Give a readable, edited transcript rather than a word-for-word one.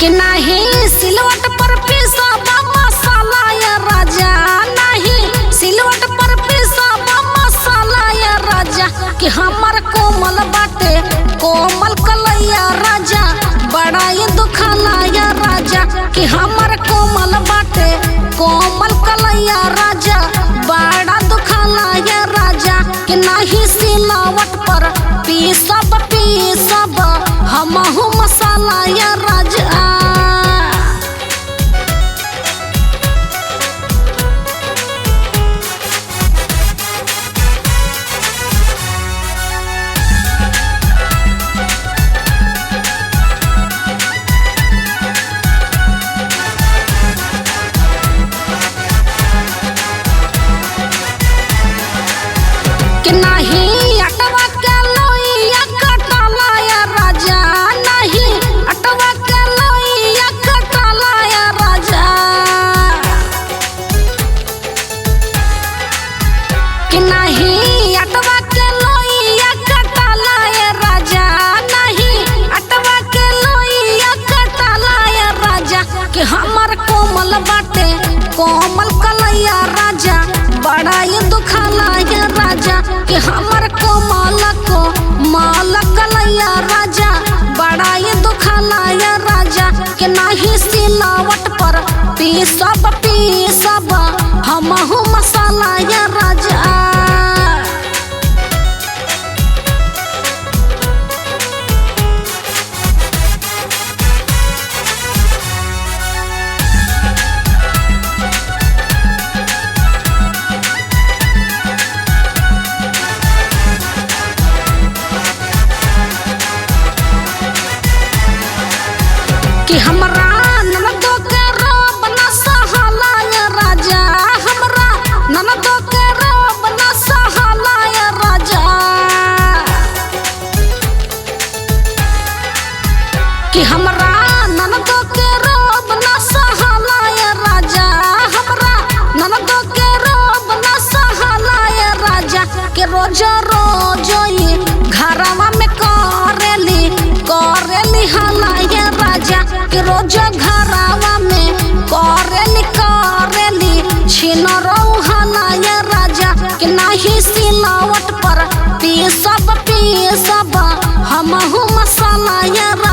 कि नहीं सिलवट पर पीसा मसाला या राजा, नहीं सिलवट पर पीसा मसाला या राजा। कि हमर कोमल बाटे कोमल कलैया राजा, बड़ा ये दुखाला या राजा। कि हमर कोमल बाटे कोमल कलैया राजा, बड़ा दुखाला या राजा। कि नहीं सिलवट पर पीसब पीसब हमहु मसाला या राजा। कि नहीं अटवा के लोइया कटाला या राजा, नहीं अटवा के लोइया कटाला या राजा। कि नहीं अटवा के लोइया कटाला या राजा, नहीं अटवा के लोइया कटाला या राजा। कि हमर कोमल बाटे कोमल कलैया राजा, बड़ा ये दुखाला या राजा। कि हमर कोमल को माल कलैया राजा, बड़ा ये दुखाला या राजा। कि नहीं सिलावट पर पीसब पीसब हमहु मसाला या राजा। कि हमरा ननदो के रोब न सहाला या राजा, हमरा ननदो के रोब न सहाला या राजा। कि हमरा ननदो के रोब न सहाला या राजा, हमरा ननदो के रोब न सहाला या राजा। कि रोज रोज ये घरवा में करेली हाला या राजा। कि रोज घरवा में करेली छीन हाला या राजा। कि नहीं सिलावट पर पीसब हमहु मसाला या राजा।